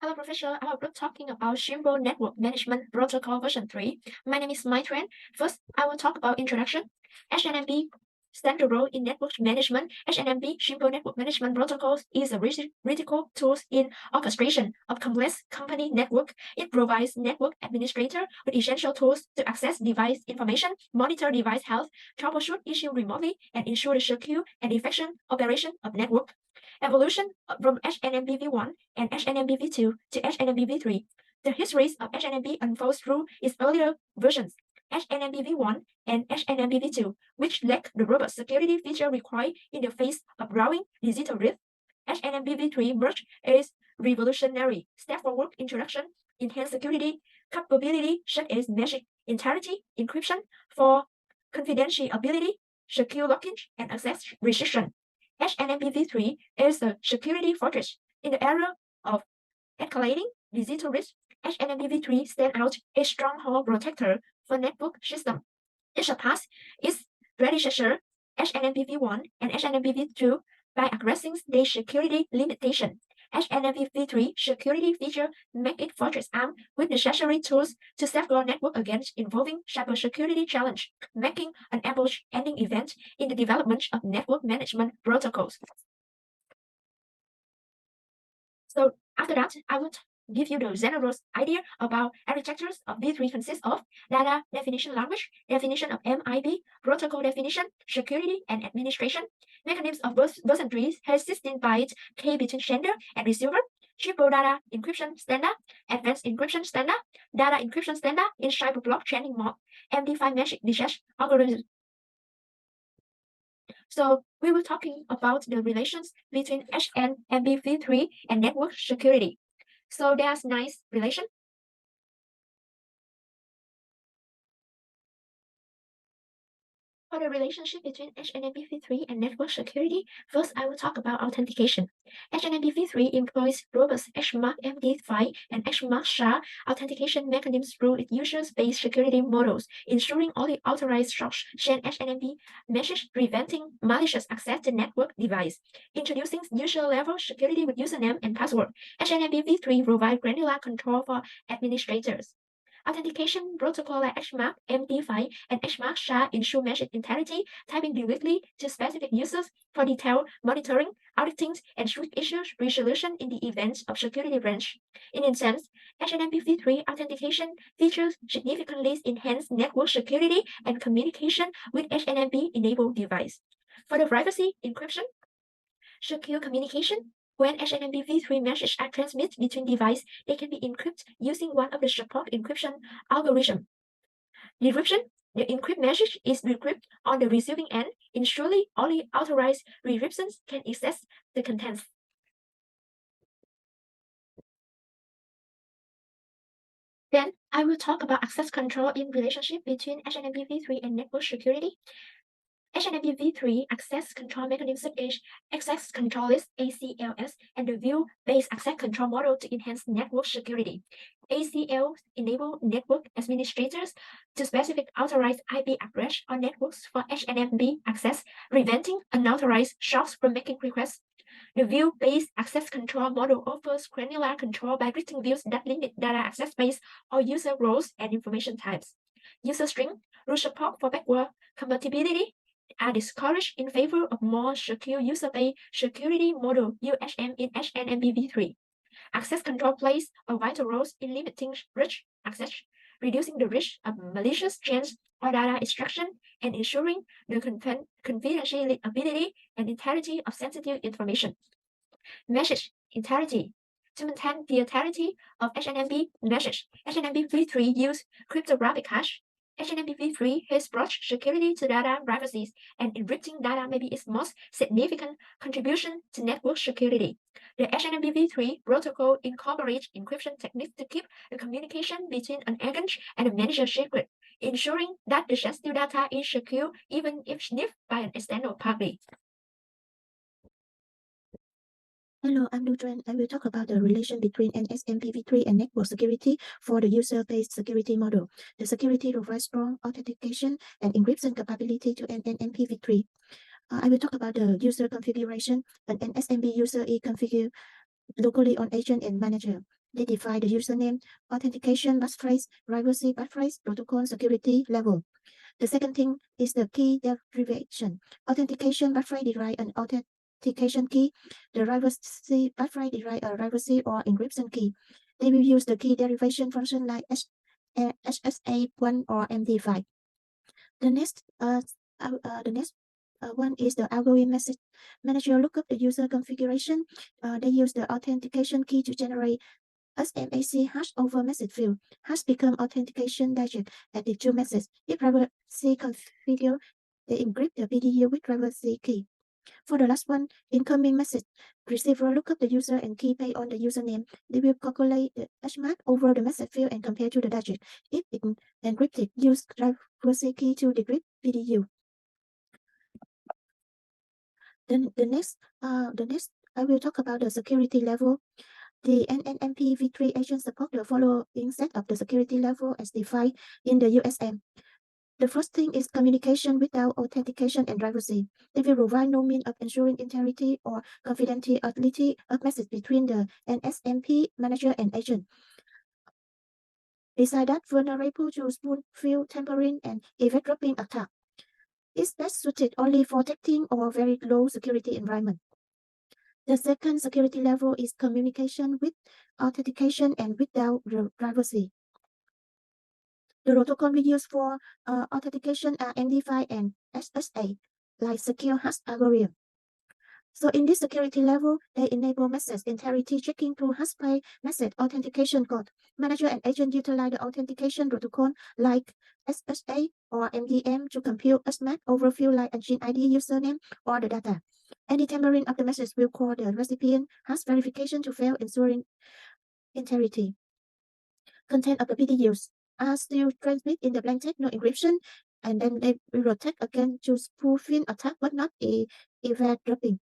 Hello, Professor. I will be talking about Simple Network Management Protocol version 3. My name is Mai Tran. First, I will talk about introduction. HNMP standard role in network management. HNMP Simple Network Management Protocols is a critical tool in orchestration of complex company network. It provides network administrator with essential tools to access device information, monitor device health, troubleshoot issue remotely, and ensure the secure and efficient operation of network. Evolution from HNMP1 and HNMP2 to HNMP3. The histories of HNMP unfolds through its earlier versions, HNMP1 and HNMP2, which lack the robust security feature required in the face of growing digital risk. HNMP3 merge is revolutionary step forward introduction, enhanced security capability such as message integrity encryption for confidentiality, secure login, and access restriction. HNMP3 is a security fortress in the era of escalating digital risk. HNMP3 stands out a stronghold protector for network system. It surpassed its predecessor HNMP1 and HNMP2 by addressing their security limitation. HNMP3 security feature make it fortress armed with necessary tools to safeguard network against involving cybersecurity challenge, making an epoch-ending event in the development of network management protocols. So after that, I would give you the general idea about architectures of V3 consists of data definition language, definition of MIP, protocol definition, security and administration, mechanisms of version 3 has 16 bytes key between sender and receiver, triple data encryption standard, advanced encryption standard, data encryption standard in cyberblock chaining mode, MD5 message dispatch algorithm. So we were talking about the relations between HNMP3 and network security. So there's nice relation. For the relationship between HNMP3 and network security, first I will talk about authentication. HNMP3 employs robust HMAC MD5 and HMAC SHA authentication mechanisms through its user-based security models, ensuring only authorized sources send HNMP message, preventing malicious access to network device. Introducing user-level security with username and password. HNMP3 provides granular control for administrators. Authentication protocol like HMAC MD5 and HMAC SHA ensure message integrity, typing directly to specific users for detailed monitoring, auditing, and swift issue resolution in the event of security breach. In instance, HNMP3 authentication features significantly enhance network security and communication with HNMP-enabled device. For the privacy encryption, secure communication, when HNMP3 messages are transmitted between devices, they can be encrypted using one of the support encryption algorithms. Decryption, the encrypted message is decrypted on the receiving end, ensuring only authorized recipients can access the contents. Then I will talk about access control in relationship between HNMP3 and network security. HNMP3 access control mechanisms such as access control list ACLS and the view-based access control model to enhance network security. ACL enable network administrators to specific authorized IP address on networks for HNMP access, preventing unauthorized sources from making requests. The view-based access control model offers granular control by creating views that limit data access based on user roles and information types. User string, root support for backward compatibility, are discouraged in favor of more secure user-based security model USM in HNMP3. Access control plays a vital role in limiting rich access, reducing the risk of malicious change or data extraction, and ensuring the confidentiality and integrity of sensitive information. Message integrity. To maintain the integrity of HNMP message, HNMP3 use cryptographic hash. HNMP3 has brought security to data privacy, and encrypting data may be its most significant contribution to network security. The HNMP3 protocol incorporates encryption techniques to keep the communication between an agent and a manager secret, ensuring that the sensitive data is secure even if sniffed by an external party. Hello, I'm Nutren. I will talk about the relation between NSMPv3 and network security for the user-based security model. The security provides strong authentication and encryption capability to NNMPv3. I will talk about the user configuration. An NSMP user is configured locally on agent and manager. They define the username, authentication passphrase, privacy passphrase, protocol security level. The second thing is the key derivation. Authentication passphrase derive an authentication key. The privacy passphrase derive a privacy or encryption key. They will use the key derivation function like SSA1 or MD5. The next one is the algorithm message manager lookup the user configuration. They use the authentication key to generate SMAC hash over message field. Hash become authentication digit at the two message. If privacy configure, they encrypt the PDU with privacy key. For the last one, incoming message. Receiver look up the user and key based on the username. They will calculate the hash mark over the message field and compare to the digit. If it encrypted, use privacy key to decrypt PDU. Then the next, I will talk about the security level. The NNMP v3 agent support the following set of the security level as defined in the USM. The first thing is communication without authentication and privacy. They will provide no means of ensuring integrity or confidentiality of message between the NSMP manager and agent. Besides that, vulnerable to spoon, field tampering, and event dropping attack. It's best suited only for testing or very low security environment. The second security level is communication with authentication and without privacy. The protocol we use for authentication are MD5 and SSA, like secure hash algorithm. So in this security level, they enable message integrity checking through hash message authentication code. Manager and agent utilize the authentication protocol like SSA or MDM to compute SMAC over field like engine ID, username, or the data. Any tampering of the message will call the recipient hash verification to fail, ensuring integrity. Content of the PDUs are still transmitted in the plain text, no encryption, and then they will protect against to spoofing attack, but not event dropping.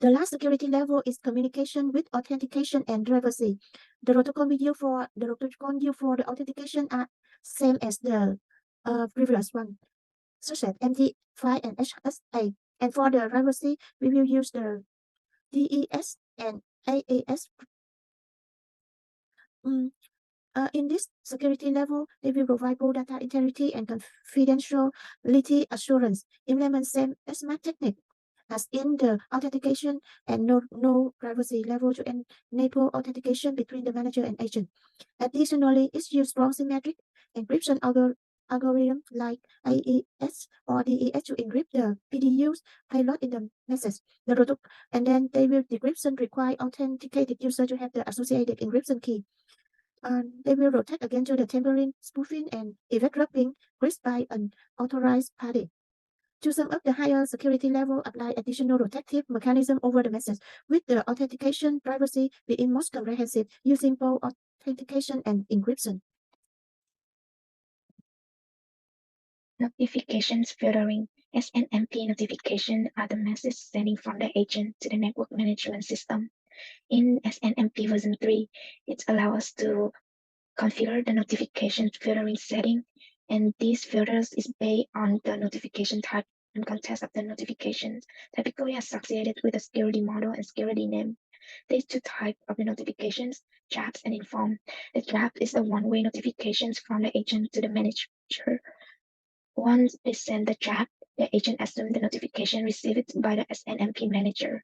The last security level is communication with authentication and privacy. The protocol used for the authentication are same as the previous one, such as MD5 and HSA. And for the privacy, we will use the DES and AAS. In this security level, they will provide both data integrity and confidentiality assurance. Implement same SMART technique as in the authentication and no privacy level to enable authentication between the manager and agent. Additionally, it uses strong symmetric encryption algorithm like AES or DES to encrypt the PDUs payload in the message. And then they will decryption require authenticated user to have the associated encryption key. They will protect against the tampering, spoofing, and event dropping risk by an authorized party. To sum up, the higher security level apply additional protective mechanism over the message, with the authentication privacy being most comprehensive, using both authentication and encryption. Notifications filtering. SNMP notifications are the message sending from the agent to the network management system. In SNMP version 3, it allows us to configure the notification filtering setting, and these filters is based on the notification type and context of the notifications, typically associated with a security model and security name. There's two types of the notifications, drafts and inform. The draft is the one-way notifications from the agent to the manager. Once they send the draft, the agent assumes the notification received by the SNMP manager.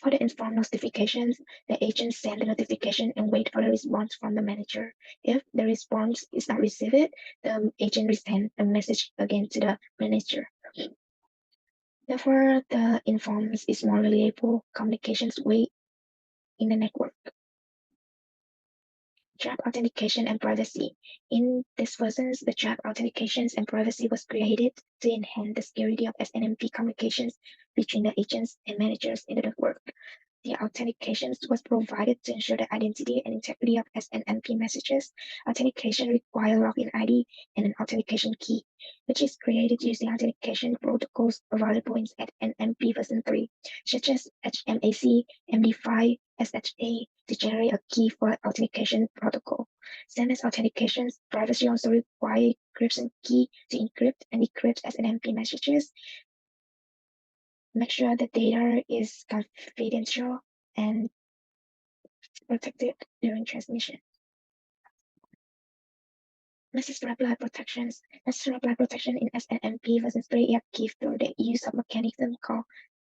For the informed notifications, the agent send the notification and wait for the response from the manager. If the response is not received, the agent will send a message again to the manager. Therefore, the informed is more reliable communications way in the network. Trap authentication and privacy. In these versions, the trap authentications and privacy was created to enhance the security of SNMP communications between the agents and managers in the network. The authentication was provided to ensure the identity and integrity of SNMP messages. Authentication requires login ID and an authentication key, which is created using authentication protocols available in SNMP version 3, such as HMAC, MD5, SHA, to generate a key for authentication protocol. Same as authentications, privacy also requires encryption key to encrypt and decrypt SNMP messages. Make sure the data is confidential and protected during transmission. Message reply protections. Message reply protection in SNMP version 3 is key through the use of mechanism called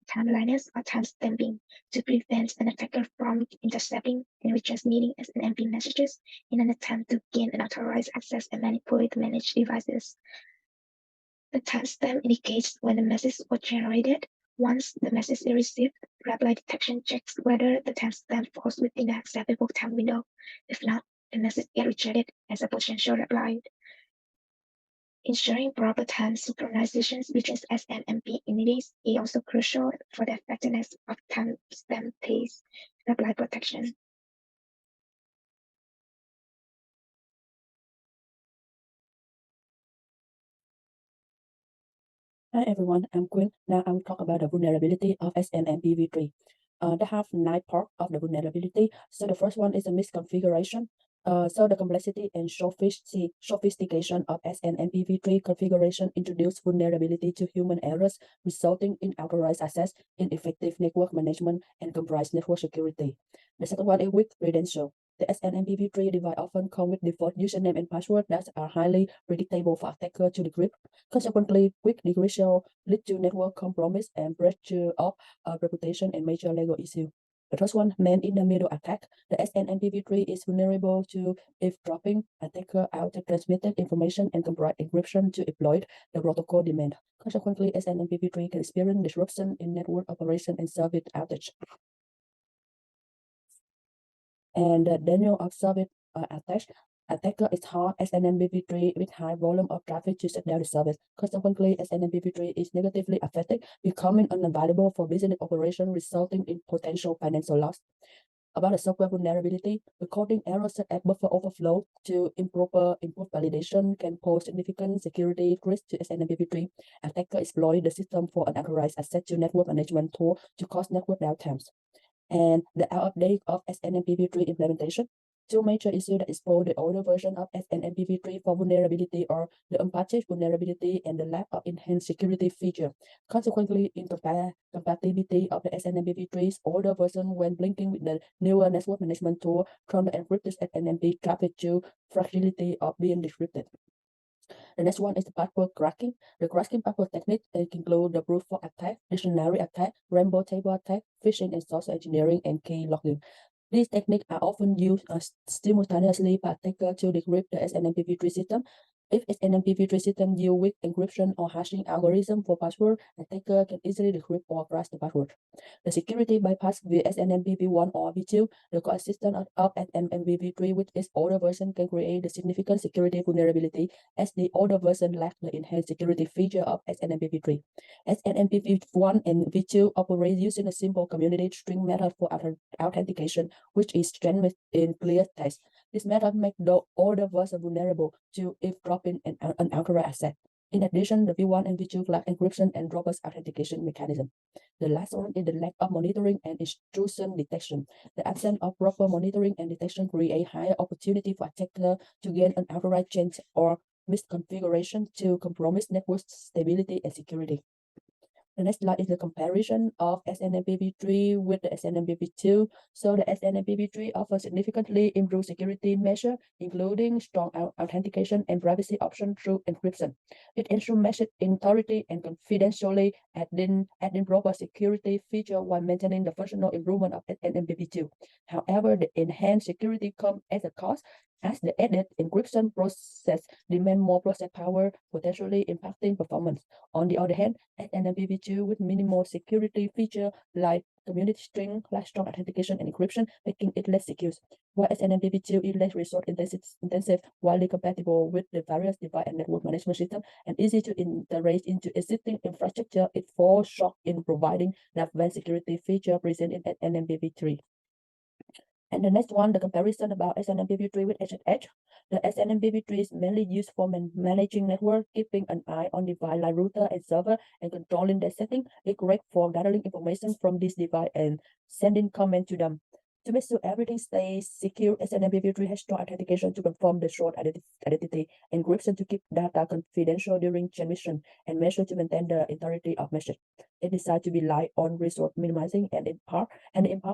timeliness or timestamping to prevent an attacker from intercepting and retransmitting SNMP messages in an attempt to gain unauthorized access and manipulate managed devices. The timestamp indicates when the message was generated. Once the message is received, reply detection checks whether the timestamp falls within the acceptable time window. If not, the message gets rejected as a potential reply. Ensuring proper time synchronizations between SNMP entities is also crucial for the effectiveness of timestamp-based reply protection. Hi everyone, I'm Quinn. Now I'll talk about the vulnerability of SNMP3. They have 9 parts of the vulnerability. So the first one is a misconfiguration. So the complexity and sophistication of SNMP3 configuration introduce vulnerability to human errors, resulting in unauthorized access, ineffective network management, and compromised network security. The second one is weak credential. The SNMP3 device often come with default username and password that are highly predictable for attacker to decrypt. Consequently, weak decryption lead to network compromise and breach of reputation and major legal issue. The first one, man-in-the-middle attack. The SNMP3 is vulnerable to eavesdropping. Attacker out-transmitted information and compromise encryption to exploit the protocol demand. Consequently, SNMP3 can experience disruption in network operation and service outage. And the denial of service attacker is hard SNMP3 with high volume of traffic to shut down the service. Consequently, SNMP3 is negatively affected, becoming unavailable for business operation, resulting in potential financial loss. About the software vulnerability, recording errors such as buffer overflow to improper input validation can pose significant security risk to SNMP3. Attacker exploit the system for unauthorized access to network management tool to cause network downtimes. And the update of SNMP3 implementation. Two major issues that expose the older version of SNMP3 for vulnerability are the unpatched vulnerability and the lack of enhanced security feature. Consequently, incompatibility of the SNMP3's older version when linking with the newer network management tool from the encrypted SNMP traffic to fragility of being decrypted. The next one is the password cracking. The cracking password technique include the brute force attack, dictionary attack, rainbow table attack, phishing and social engineering, and key logging. These techniques are often used simultaneously by attackers to decrypt the SNMP3 system. If SNMP3 system use weak encryption or hashing algorithm for password, attacker can easily decrypt or crash the password. The security bypass via SNMP1 or V2, the coexistence of SNMP3 with its older version can create a significant security vulnerability as the older version lacks the enhanced security feature of SNMP3. SNMP1 and V2 operate using a simple community string method for authentication, which is strengthened in clear text. This method makes the older version vulnerable to eavesdropping and unauthorized access. In addition, the V1 and V2 lack encryption and robust authentication mechanism. The last one is the lack of monitoring and intrusion detection. The absence of proper monitoring and detection create higher opportunity for attacker to gain unauthorized change or misconfiguration to compromise network stability and security. The next slide is the comparison of SNMP3 with the SNMP2. So the SNMP3 offers significantly improved security measures, including strong authentication and privacy options through encryption. It ensures message integrity and confidentiality, adding proper security feature while maintaining the functional improvement of SNMP2. However, the enhanced security comes at a cost, as the added encryption process demand more process power, potentially impacting performance. On the other hand, SNMP2 with minimal security feature like community string, strong authentication, and encryption, making it less secure. While SNMP2 is less resource intensive, widely compatible with the various device and network management system, and easy to integrate into existing infrastructure, it falls short in providing the advanced security feature present in SNMP3. And the next one, the comparison about SNMP3 with SSH. The SNMP3 is mainly used for managing network, keeping an eye on device like router and server, and controlling their setting. It's great for gathering information from this device and sending comment to them. To make sure everything stays secure, SNMP3 has strong authentication to confirm the short identity, encryption to keep data confidential during transmission, and measure to maintain the integrity of message. It is designed to be light on resource minimizing and impact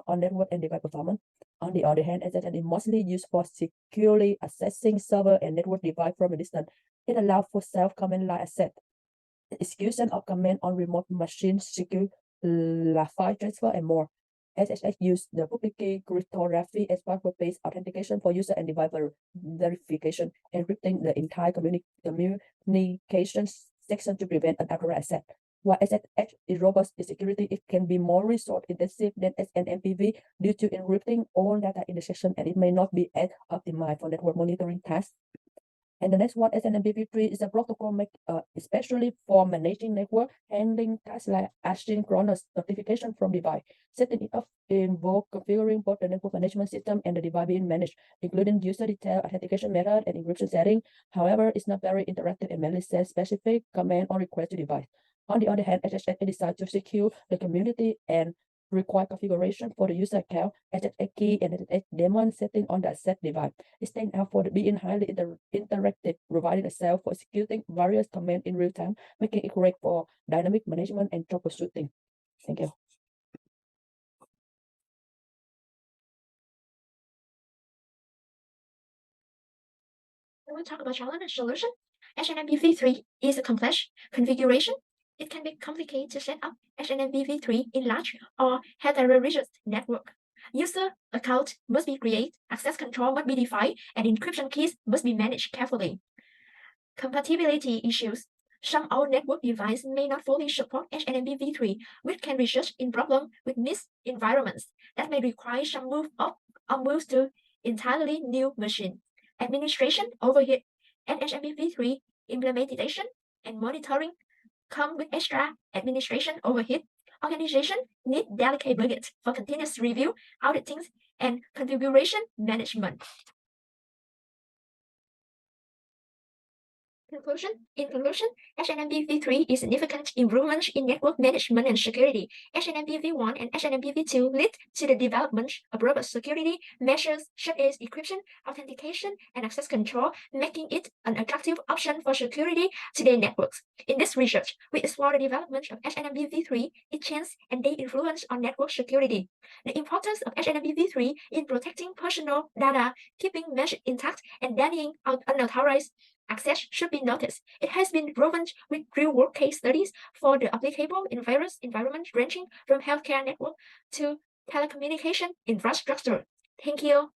on network and device performance. On the other hand, SSL is mostly used for securely accessing server and network device from a distance. It allows for self-command line access, execution of command on remote machines, secure file transfer, and more. SSH uses the public key cryptography as password-based authentication for user and device verification, encrypting the entire communication section to prevent unauthorized access. While SSH is robust in security, it can be more resource-intensive than SNMPV due to encrypting all data in the section, and it may not be as optimized for network monitoring tasks. And the next one, SNMP3 is a protocol especially for managing network, handling tasks like asynchronous notification from device. Setting it up involves configuring both the network management system and the device being managed, including user detail, authentication method, and encryption setting. However, it's not very interactive and mainly sends specific command or request to device. On the other hand, SSH is designed to secure the community and require configuration for the user account, SSH key, and SSH daemon setting on the set device. It stands out for being highly interactive, providing a cell for executing various commands in real time, making it great for dynamic management and troubleshooting. Thank you. When we talk about challenge and solution, HNMPv3 is a complex configuration. It can be complicated to set up HNMPv3 in large or heterogeneous network. User account must be created, access control must be defined, and encryption keys must be managed carefully. Compatibility issues. Some old network devices may not fully support HNMPv3, which can result in problems with mixed environments that may require some move up or moves to entirely new machine. Administration overhead and HNMPv3 implementation and monitoring come with extra administration overhead. Organization need delicate budgets for continuous review, auditing, and configuration management. In conclusion, HNMPv3 is significant improvement in network management and security. HNMPv1 and HNMPv2 lead to the development of robust security measures such as encryption, authentication, and access control, making it an attractive option for security today networks. In this research, we explore the development of HNMPv3, its chance, and their influence on network security. The importance of HNMPv3 in protecting personal data, keeping message intact, and denying unauthorized access should be noticed. It has been proven with real-world case studies for the applicable in various environments ranging from healthcare network to telecommunication infrastructure. Thank you.